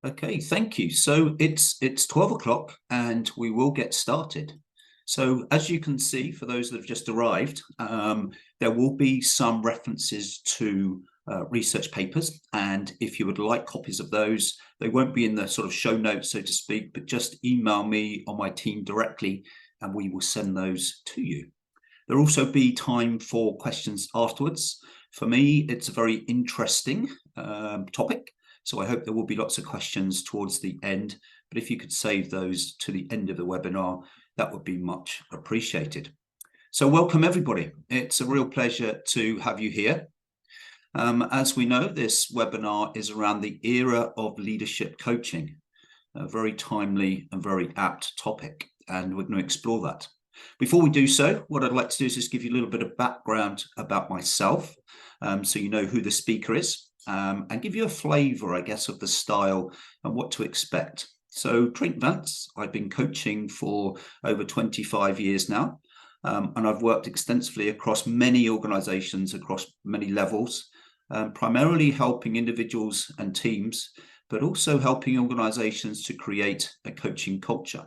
Okay, thank you. So it's 12 o'clock and we will get started. So as you can see, for those that have just arrived, there will be some references to research papers. And if you would like copies of those, they won't be in the sort of show notes, so to speak, but just email me or my team directly and we will send those to you. There'll also be time for questions afterwards. For me, it's a very interesting topic. So I hope there will be lots of questions towards the end, but if you could save those to the end of the webinar, that would be much appreciated. So welcome everybody. It's a real pleasure to have you here. As we know, this webinar is around the era of leadership coaching, a very timely and very apt topic, and we're going to explore that. Before we do so, what I'd like to do is just give you a little bit of background about myself, so you know who the speaker is, and give you a flavour, I guess, of the style and what to expect. So Trent Vance, I've been coaching for over 25 years now, and I've worked extensively across many organisations, across many levels, primarily helping individuals and teams, but also helping organisations to create a coaching culture,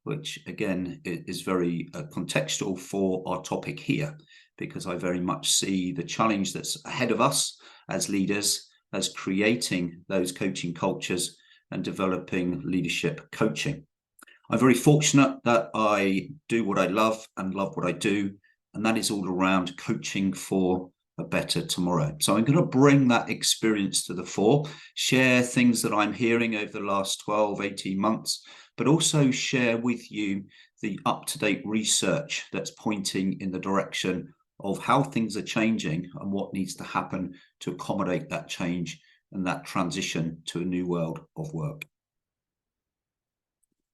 which again is very contextual for our topic here, because I very much see the challenge that's ahead of us as leaders, as creating those coaching cultures and developing leadership coaching. I'm very fortunate that I do what I love and love what I do, and that is all around coaching for a better tomorrow. So I'm going to bring that experience to the fore, share things that I'm hearing over the last 12, 18 months, but also share with you the up-to-date research that's pointing in the direction of how things are changing and what needs to happen to accommodate that change and that transition to a new world of work.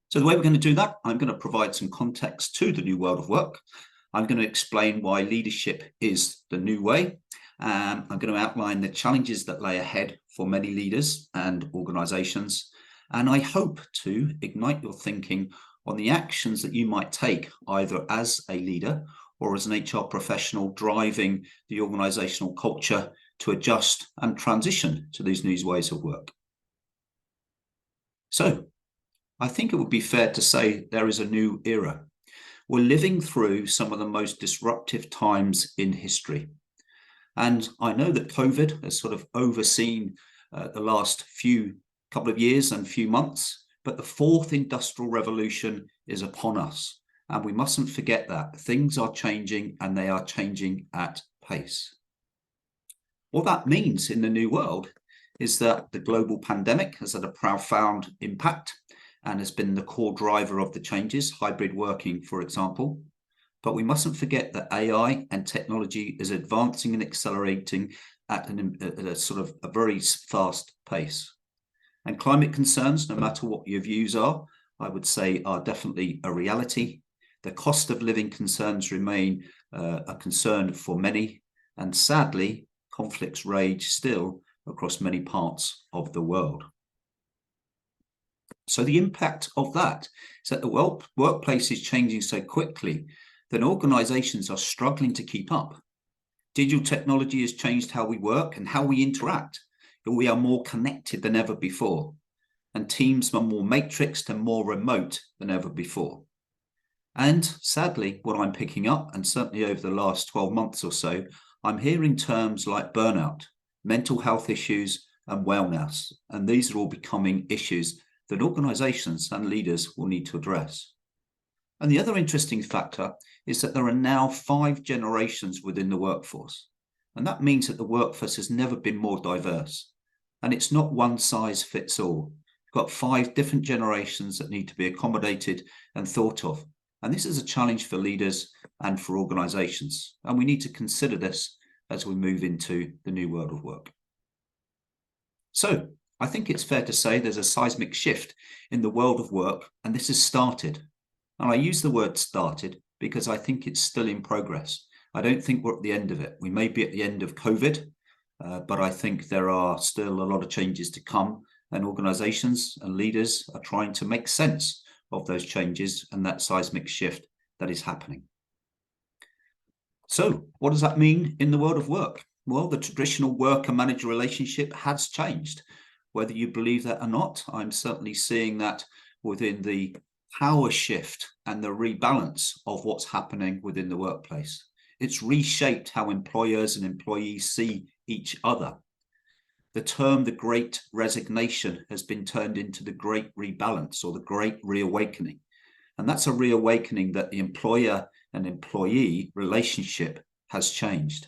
So the way we're going to do that, I'm going to provide some context to the new world of work. I'm going to explain why leadership is the new way. I'm going to outline the challenges that lay ahead for many leaders and organizations. And I hope to ignite your thinking on the actions that you might take either as a leader or as an HR professional driving the organizational culture to adjust and transition to these new ways of work. So I think it would be fair to say there is a new era. We're living through some of the most disruptive times in history. And I know that COVID has sort of overseen the last couple of years and few months, but the fourth industrial revolution is upon us. And we mustn't forget that things are changing and they are changing at pace. What that means in the new world is that the global pandemic has had a profound impact and has been the core driver of the changes, hybrid working, for example. But we mustn't forget that AI and technology is advancing and accelerating at a sort of a very fast pace. And climate concerns, no matter what your views are, I would say are definitely a reality. The cost of living concerns remain a concern for many. And sadly, conflicts rage still across many parts of the world. So the impact of that is that the workplace is changing so quickly that organizations are struggling to keep up. Digital technology has changed how we work and how we interact. We are more connected than ever before, and teams are more matrixed and more remote than ever before. And sadly, what I'm picking up, and certainly over the last 12 months or so, I'm hearing terms like burnout, mental health issues, and wellness. And these are all becoming issues that organizations and leaders will need to address. And the other interesting factor is that there are now 5 generations within the workforce. And that means that the workforce has never been more diverse. And it's not one size fits all. You've got 5 different generations that need to be accommodated and thought of. And this is a challenge for leaders and for organizations. And we need to consider this as we move into the new world of work. So I think it's fair to say there's a seismic shift in the world of work, and this has started. And I use the word started because I think it's still in progress. I don't think we're at the end of it. We may be at the end of COVID, but I think there are still a lot of changes to come, and organizations and leaders are trying to make sense of those changes and that seismic shift that is happening. So what does that mean in the world of work? Well, the traditional worker-manager relationship has changed. whether you believe that or not. I'm certainly seeing that within the power shift and the rebalance of what's happening within the workplace. It's reshaped how employers and employees see each other. The term the Great Resignation has been turned into the Great Rebalance or the Great Reawakening. And that's a reawakening that the employer and employee relationship has changed.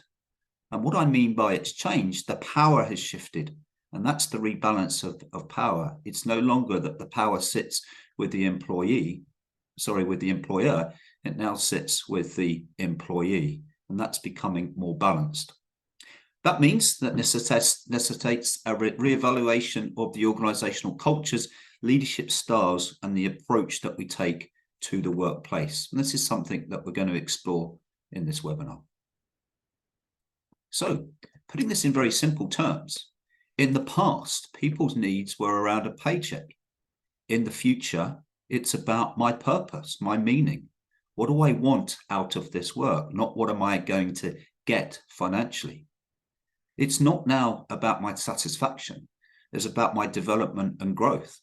And what I mean by it's changed, the power has shifted. And that's the rebalance of power. It's no longer that the power sits with the with the employer. It now sits with the employee. And that's becoming more balanced. That means that necessitates a re-evaluation of the organisational cultures, leadership styles, and the approach that we take to the workplace. And this is something that we're going to explore in this webinar. So, putting this in very simple terms, in the past, people's needs were around a paycheck. In the future, it's about my purpose, my meaning. What do I want out of this work? Not what am I going to get financially? It's not now about my satisfaction. It's about my development and growth.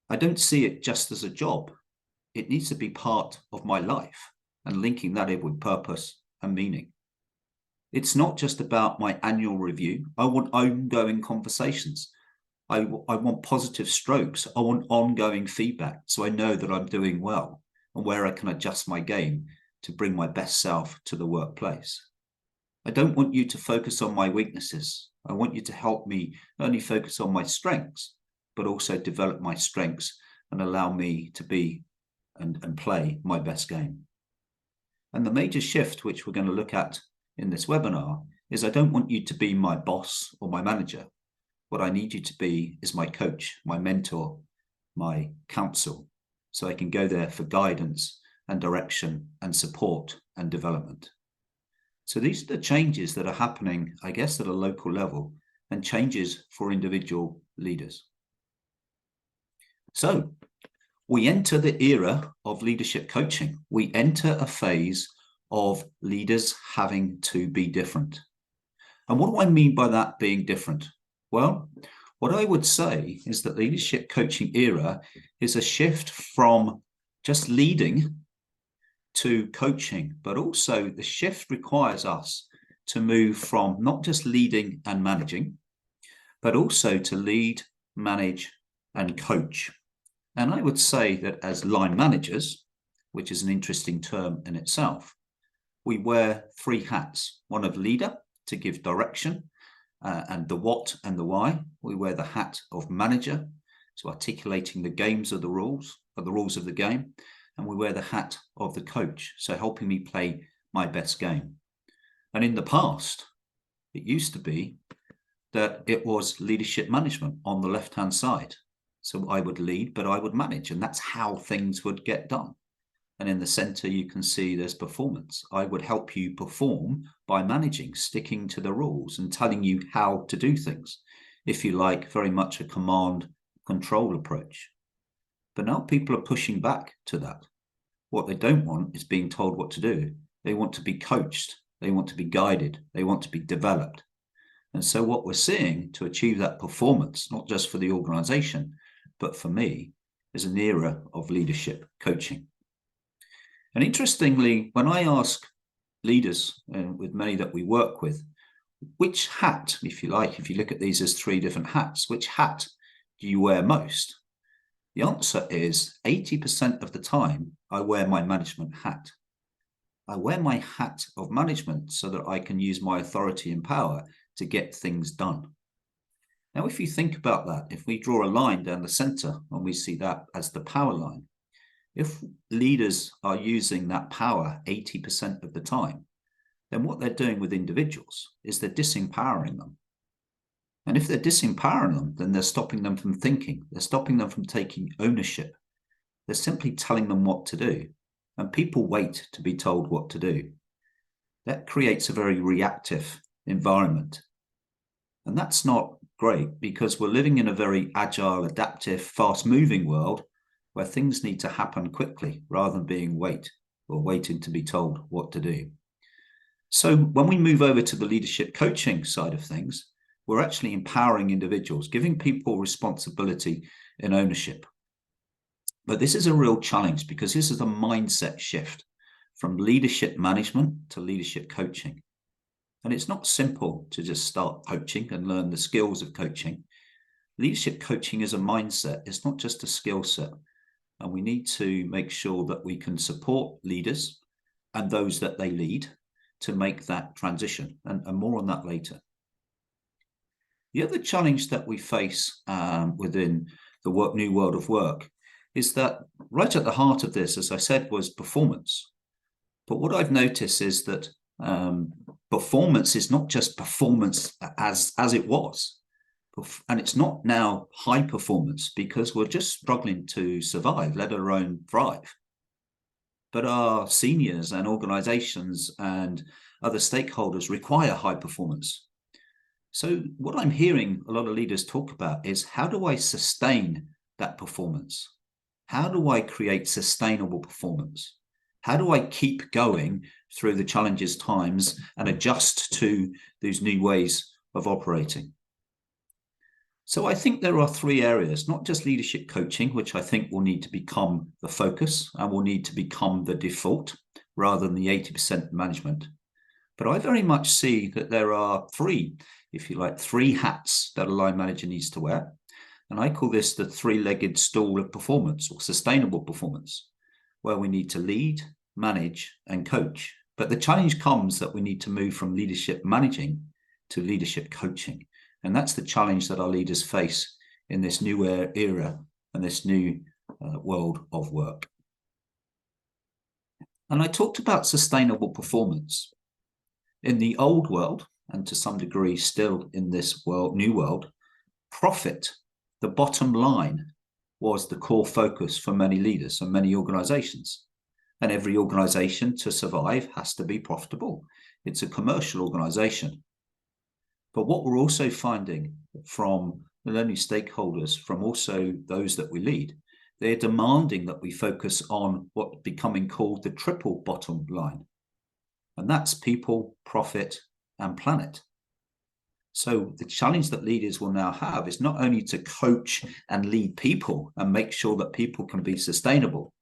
I don't see it just as a job. It needs to be part of my life and linking that in with purpose and meaning. It's not just about my annual review. I want ongoing conversations. I want positive strokes. I want ongoing feedback so I know that I'm doing well and where I can adjust my game to bring my best self to the workplace. I don't want you to focus on my weaknesses. I want you to help me not only focus on my strengths, but also develop my strengths and allow me to be and play my best game. And the major shift, which we're going to look at in this webinar, is I don't want you to be my boss or my manager. What I need you to be is my coach, my mentor, my counsel, so I can go there for guidance and direction and support and development. So these are the changes that are happening, I guess, at a local level and changes for individual leaders. So we enter the era of leadership coaching. We enter a phase of leaders having to be different. And what do I mean by that being different? Well, what I would say is that the leadership coaching era is a shift from just leading to coaching, but also the shift requires us to move from not just leading and managing, but also to lead, manage, and coach. And I would say that as line managers, which is an interesting term in itself, we wear three hats: one of leader to give direction and the what and the why. We wear the hat of manager, so articulating the rules of the game. And we wear the hat of the coach, so helping me play my best game. And in the past, it used to be that it was leadership management on the left-hand side. So I would lead, but I would manage, and that's how things would get done. And in the center, you can see there's performance. I would help you perform by managing, sticking to the rules and telling you how to do things. If you like, very much a command control approach. But now people are pushing back to that. What they don't want is being told what to do. They want to be coached. They want to be guided. They want to be developed. And so what we're seeing to achieve that performance, not just for the organization, but for me, is an era of leadership coaching. And interestingly, when I ask leaders, with many that we work with, which hat, if you like, if you look at these as three different hats, which hat do you wear most? The answer is 80% of the time, I wear my management hat. I wear my hat of management so that I can use my authority and power to get things done. Now, if you think about that, if we draw a line down the center and we see that as the power line, if leaders are using that power 80% of the time, then what they're doing with individuals is they're disempowering them. And if they're disempowering them, then they're stopping them from thinking. They're stopping them from taking ownership. They're simply telling them what to do. And people wait to be told what to do. That creates a very reactive environment. And that's not great, because we're living in a very agile, adaptive, fast-moving world where things need to happen quickly rather than waiting to be told what to do. So when we move over to the leadership coaching side of things, we're actually empowering individuals, giving people responsibility and ownership. But this is a real challenge because this is a mindset shift from leadership management to leadership coaching. And it's not simple to just start coaching and learn the skills of coaching. Leadership coaching is a mindset. It's not just a skill set. And we need to make sure that we can support leaders and those that they lead to make that transition. And more on that later. The other challenge that we face within the new world of work is that right at the heart of this, as I said, was performance. But what I've noticed is that performance is not just performance as it was. And it's not now high performance because we're just struggling to survive, let alone thrive. But our seniors and organizations and other stakeholders require high performance. So what I'm hearing a lot of leaders talk about is, how do I sustain that performance? How do I create sustainable performance? How do I keep going through the challenges times and adjust to these new ways of operating? So I think there are three areas, not just leadership coaching, which I think will need to become the focus and will need to become the default rather than the 80% management. But I very much see that there are three, if you like, three hats that a line manager needs to wear. And I call this the three-legged stool of performance, or sustainable performance, where we need to lead, manage, and coach. But the challenge comes that we need to move from leadership managing to leadership coaching. And that's the challenge that our leaders face in this new era and this new world of work. And I talked about sustainable performance. In the old world, and to some degree still in this new world, profit, the bottom line, was the core focus for many leaders and many organizations. And every organization to survive has to be profitable. It's a commercial organization. But what we're also finding from not only stakeholders, from also those that we lead, they're demanding that we focus on what's becoming called the triple bottom line. And that's people, profit, and planet. So the challenge that leaders will now have is not only to coach and lead people and make sure that people can be sustainable,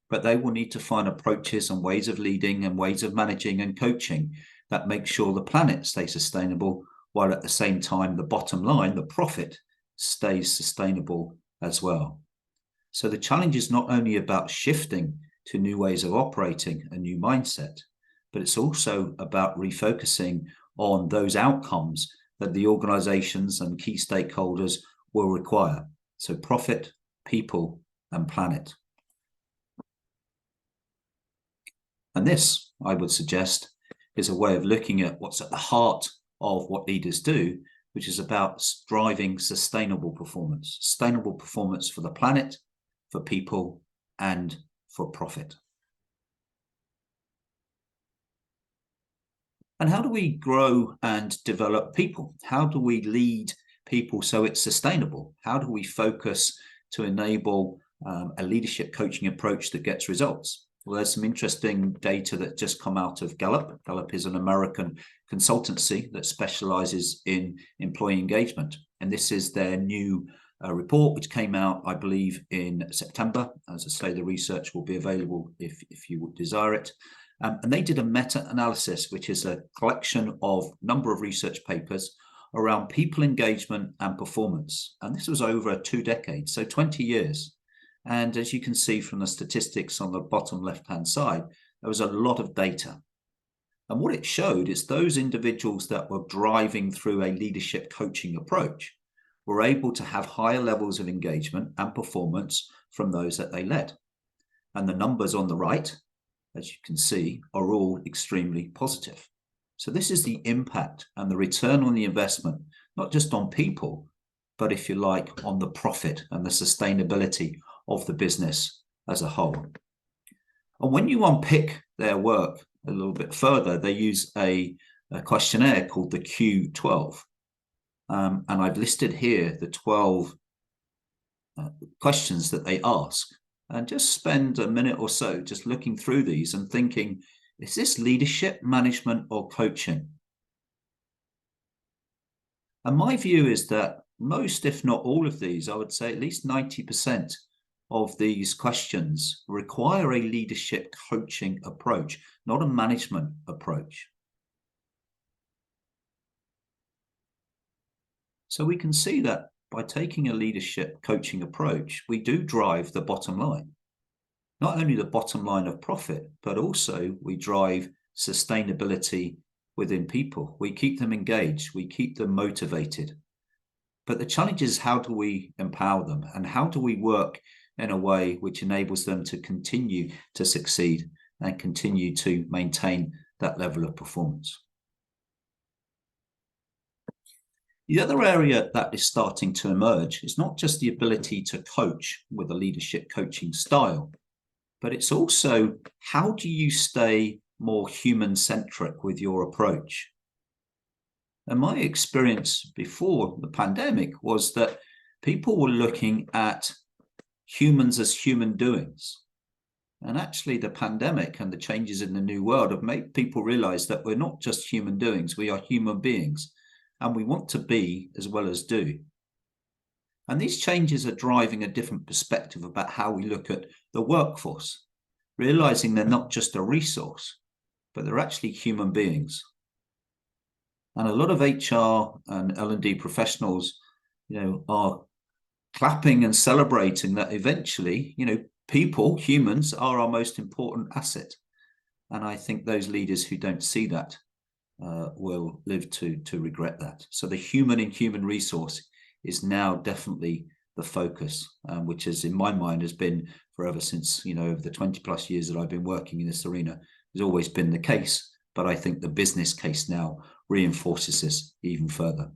but they will need to find approaches and ways of leading and ways of managing and coaching that make sure the planet stays sustainable, while at the same time the bottom line, the profit, stays sustainable as well. So the challenge is not only about shifting to new ways of operating, a new mindset, but it's also about refocusing on those outcomes that the organizations and key stakeholders will require. So profit, people, and planet. And this, I would suggest, is a way of looking at what's at the heart of what leaders do, which is about driving sustainable performance for the planet, for people, and for profit. And how do we grow and develop people? How do we lead people so it's sustainable? How do we focus to enable a leadership coaching approach that gets results? Well, there's some interesting data that just come out of Gallup. Gallup is an American consultancy that specializes in employee engagement. And this is their new report, which came out, I believe, in September. As I say, the research will be available if you would desire it. And they did a meta-analysis, which is a collection of number of research papers around people engagement and performance. And this was over 2 decades, so 20 years. And as you can see from the statistics on the bottom left-hand side, there was a lot of data. And what it showed is those individuals that were driving through a leadership coaching approach were able to have higher levels of engagement and performance from those that they led. And the numbers on the right, as you can see, are all extremely positive. So this is the impact and the return on the investment, not just on people, but if you like, on the profit and the sustainability of the business as a whole. And when you unpick their work a little bit further, they use a questionnaire called the Q12. And I've listed here the 12 questions that they ask. And just spend a minute or so just looking through these and thinking, is this leadership, management, or coaching? And my view is that most, if not all of these, I would say at least 90% of these questions require a leadership coaching approach, not a management approach. So we can see that by taking a leadership coaching approach, we do drive the bottom line. Not only the bottom line of profit, but also we drive sustainability within people. We keep them engaged, we keep them motivated. But the challenge is, how do we empower them, and how do we work in a way which enables them to continue to succeed and continue to maintain that level of performance? The other area that is starting to emerge is not just the ability to coach with a leadership coaching style, but it's also, how do you stay more human-centric with your approach? And my experience before the pandemic was that people were looking at humans as human doings. And actually the pandemic and the changes in the new world have made people realize that we're not just human doings, we are human beings, and we want to be as well as do. And these changes are driving a different perspective about how we look at the workforce, realizing they're not just a resource, but they're actually human beings. And a lot of HR and L&D professionals, are clapping and celebrating that eventually, people, humans, are our most important asset. And I think those leaders who don't see that will live to regret that. So the human in human resource is now definitely the focus, which is, in my mind, has been forever since, over the 20 plus years that I've been working in this arena, has always been the case. But I think the business case now reinforces this even further.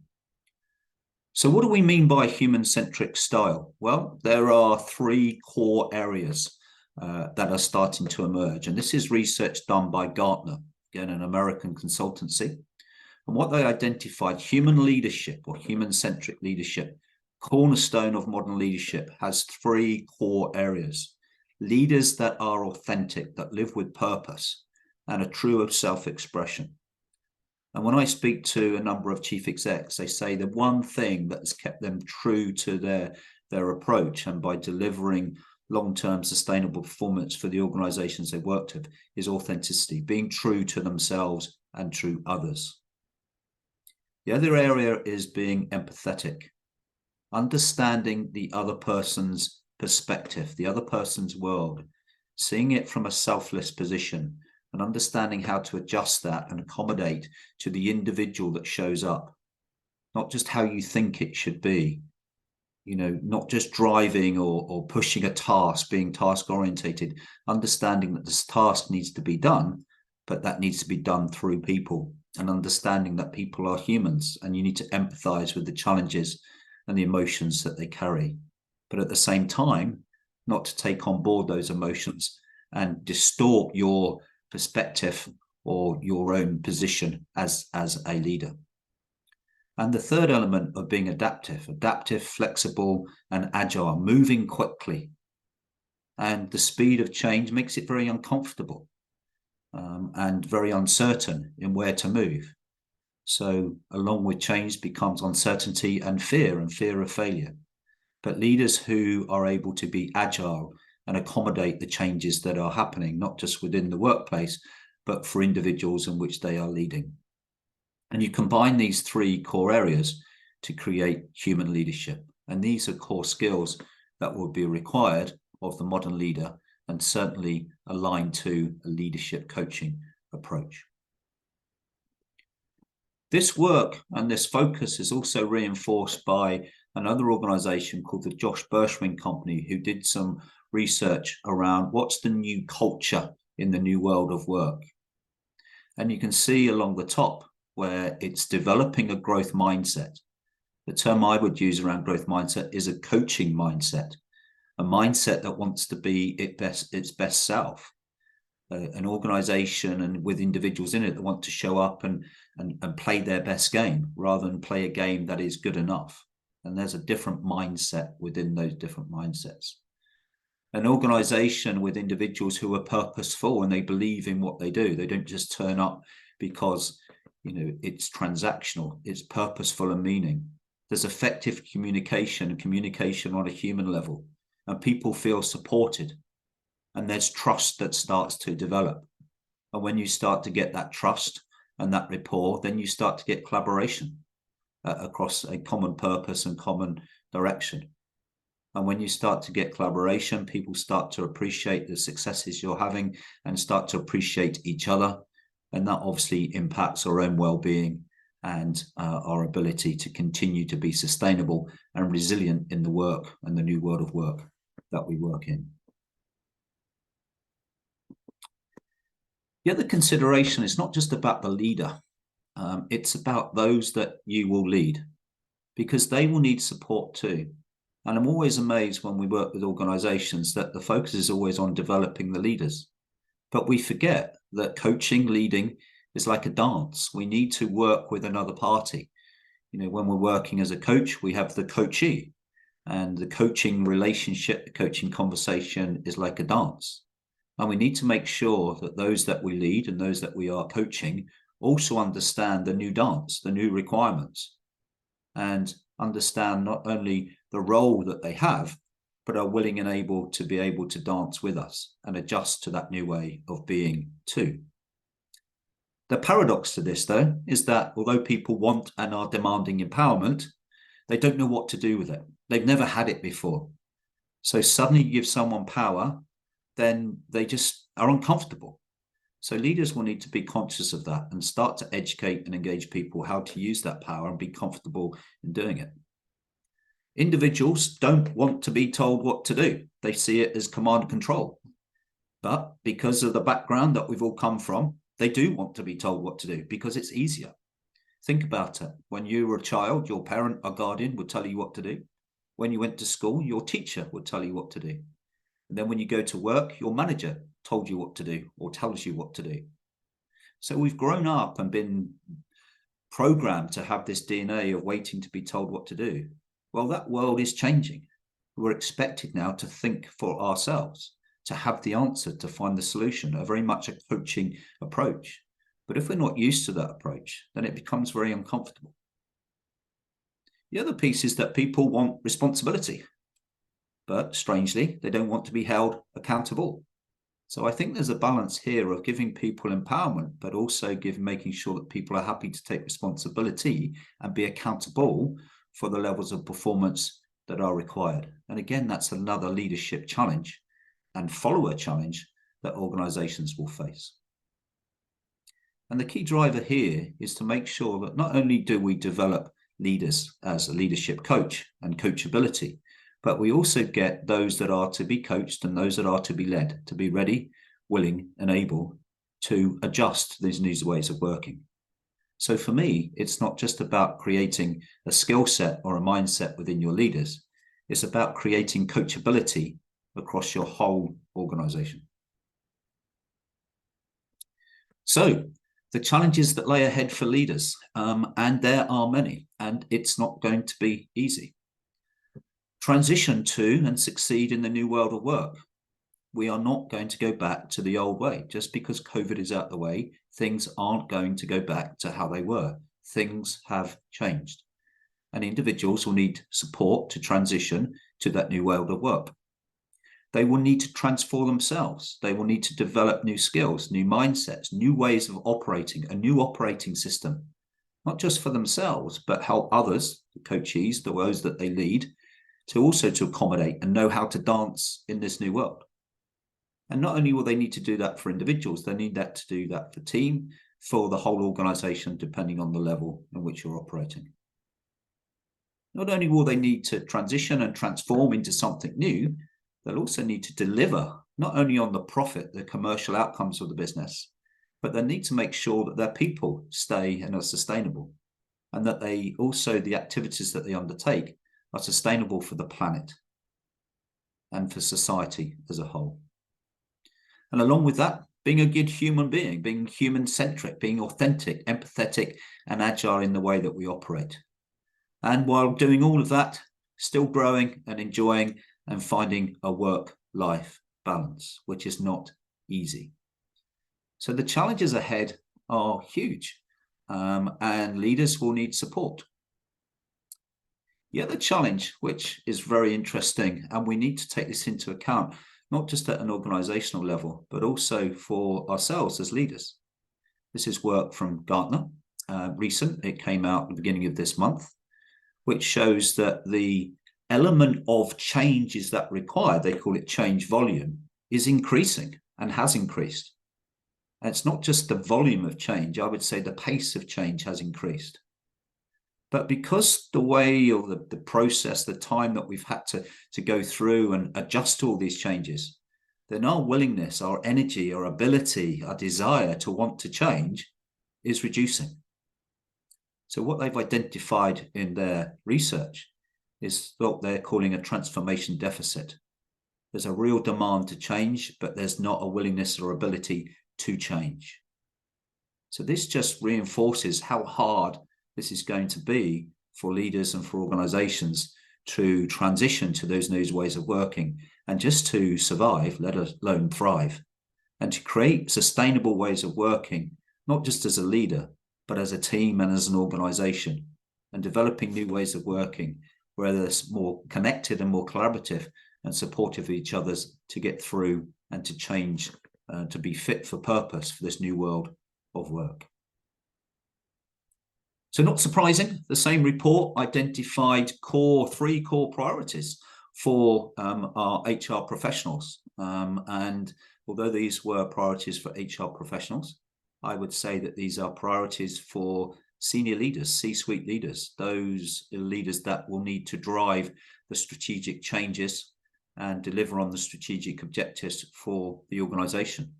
So what do we mean by human-centric style? Well, there are three core areas that are starting to emerge. And this is research done by Gartner, again, an American consultancy. And what they identified, human leadership or human-centric leadership, cornerstone of modern leadership, has three core areas. Leaders that are authentic, that live with purpose, and are true of self-expression. And when I speak to a number of chief execs, they say the one thing that has kept them true to their approach, and by delivering long-term sustainable performance for the organizations they've worked with, is authenticity, being true to themselves and to others. The other area is being empathetic, understanding the other person's perspective, the other person's world, seeing it from a selfless position, and understanding how to adjust that and accommodate to the individual that shows up, not just how you think it should be, not just driving or pushing a task, being task orientated, understanding that this task needs to be done, but that needs to be done through people, and understanding that people are humans and you need to empathize with the challenges and the emotions that they carry. But at the same time, not to take on board those emotions and distort your perspective or your own position as a leader. And the third element of being adaptive, flexible, and agile, moving quickly. And the speed of change makes it very uncomfortable and very uncertain in where to move. So along with change becomes uncertainty and fear of failure. But leaders who are able to be agile and accommodate the changes that are happening, not just within the workplace, but for individuals in which they are leading. And you combine these three core areas to create human leadership. And these are core skills that will be required of the modern leader, and certainly aligned to a leadership coaching approach. This work and this focus is also reinforced by another organization called the Josh Bershwin Company, who did some research around what's the new culture in the new world of work. And you can see along the top where it's developing a growth mindset. The term I would use around growth mindset is a coaching mindset, a mindset that wants to be its best self, an organization and with individuals in it that want to show up and play their best game rather than play a game that is good enough. And there's a different mindset within those different mindsets. An organization with individuals who are purposeful and they believe in what they do. They don't just turn up because it's transactional, it's purposeful and meaning. There's effective communication and communication on a human level, and people feel supported, and there's trust that starts to develop. And when you start to get that trust and that rapport, then you start to get collaboration across a common purpose and common direction. And when you start to get collaboration, people start to appreciate the successes you're having and start to appreciate each other. And that obviously impacts our own well-being and our ability to continue to be sustainable and resilient in the work and the new world of work that we work in. The other consideration is not just about the leader. It's about those that you will lead, because they will need support too. And I'm always amazed when we work with organizations that the focus is always on developing the leaders. But we forget that coaching, leading is like a dance. We need to work with another party. When we're working as a coach, we have the coachee, and the coaching relationship, the coaching conversation is like a dance. And we need to make sure that those that we lead and those that we are coaching also understand the new dance, the new requirements, and understand not only the role that they have, but are willing and able to dance with us and adjust to that new way of being too. The paradox to this, though, is that although people want and are demanding empowerment, they don't know what to do with it. They've never had it before. So suddenly you give someone power, then they just are uncomfortable. So leaders will need to be conscious of that and start to educate and engage people how to use that power and be comfortable in doing it. Individuals don't want to be told what to do. They see it as command and control. But because of the background that we've all come from, they do want to be told what to do because it's easier. Think about it. When you were a child, your parent or guardian would tell you what to do. When you went to school, your teacher would tell you what to do. And then when you go to work, your manager told you what to do or tells you what to do. So we've grown up and been programmed to have this DNA of waiting to be told what to do. Well, that world is changing. We're expected now to think for ourselves, to have the answer, to find the solution, a very much a coaching approach. But if we're not used to that approach, then it becomes very uncomfortable. The other piece is that people want responsibility, but strangely, they don't want to be held accountable. So I think there's a balance here of giving people empowerment, but also making sure that people are happy to take responsibility and be accountable for the levels of performance that are required. And again, that's another leadership challenge and follower challenge that organizations will face. And the key driver here is to make sure that not only do we develop leaders as a leadership coach and coachability, but we also get those that are to be coached and those that are to be led, to be ready, willing, and able to adjust to these new ways of working. So for me, it's not just about creating a skill set or a mindset within your leaders. It's about creating coachability across your whole organization. So the challenges that lay ahead for leaders, and there are many, and it's not going to be easy. Transition to and succeed in the new world of work. We are not going to go back to the old way. Just because COVID is out the way, things aren't going to go back to how they were. Things have changed. And individuals will need support to transition to that new world of work. They will need to transform themselves. They will need to develop new skills, new mindsets, new ways of operating, a new operating system, not just for themselves, but help others, the coachees, those that they lead, to also to accommodate and know how to dance in this new world. And not only will they need to do that for individuals, they need to do that for team, for the whole organization, depending on the level in which you're operating. Not only will they need to transition and transform into something new, they'll also need to deliver not only on the profit, the commercial outcomes of the business, but they need to make sure that their people stay and are sustainable, and that they also, the activities that they undertake are sustainable for the planet and for society as a whole. And along with that, being a good human being, being human-centric, being authentic, empathetic, and agile in the way that we operate. And while doing all of that, still growing and enjoying and finding a work-life balance, which is not easy. So the challenges ahead are huge. and leaders will need support. The other challenge, which is very interesting, and we need to take this into account, not just at an organisational level, but also for ourselves as leaders. This is work from Gartner, recent. It came out at the beginning of this month, which shows that the element of change is that required, they call it change volume, is increasing and has increased. And it's not just the volume of change, I would say the pace of change has increased. But because the way or the process, the time that we've had to go through and adjust to all these changes, then our willingness, our energy, our ability, our desire to want to change is reducing. So what they've identified in their research is what they're calling a transformation deficit. There's a real demand to change, but there's not a willingness or ability to change. So this just reinforces how hard this is going to be for leaders and for organizations to transition to those new ways of working and just to survive, let alone thrive, and to create sustainable ways of working, not just as a leader, but as a team and as an organization, and developing new ways of working where they're more connected and more collaborative and supportive of each other to get through and to change, to be fit for purpose for this new world of work. So not surprising, the same report identified three core priorities for our HR professionals. And although these were priorities for HR professionals, I would say that these are priorities for senior leaders, C-suite leaders, those leaders that will need to drive the strategic changes and deliver on the strategic objectives for the organization.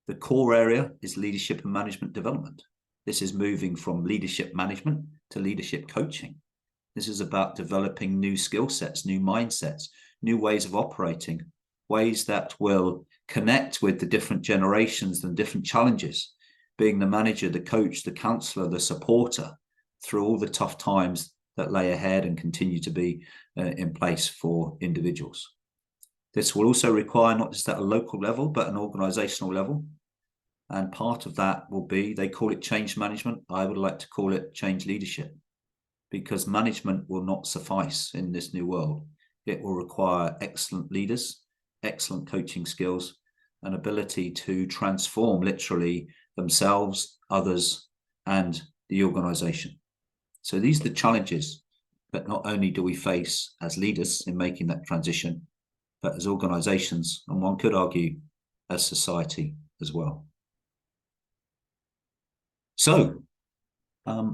The core area is leadership and management development. This is moving from leadership management to leadership coaching. This is about developing new skill sets, new mindsets, new ways of operating, ways that will connect with the different generations and different challenges, being the manager, the coach, the counselor, the supporter through all the tough times that lay ahead and continue to be in place for individuals. This will also require not just at a local level, but an organizational level. And part of that will be, they call it change management. I would like to call it change leadership, because management will not suffice in this new world. It will require excellent leaders, excellent coaching skills, and ability to transform literally themselves, others, and the organization. So these are the challenges that not only do we face as leaders in making that transition, but as organizations, and one could argue as society as well. So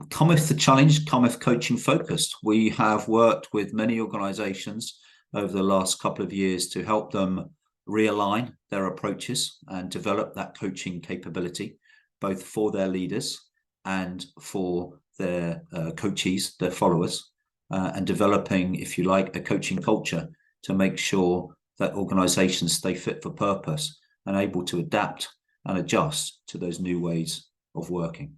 cometh the challenge, cometh coaching focused. We have worked with many organizations over the last couple of years to help them realign their approaches and develop that coaching capability, both for their leaders and for their coachees, their followers, and developing, if you like, a coaching culture to make sure that organizations stay fit for purpose and able to adapt and adjust to those new ways of working.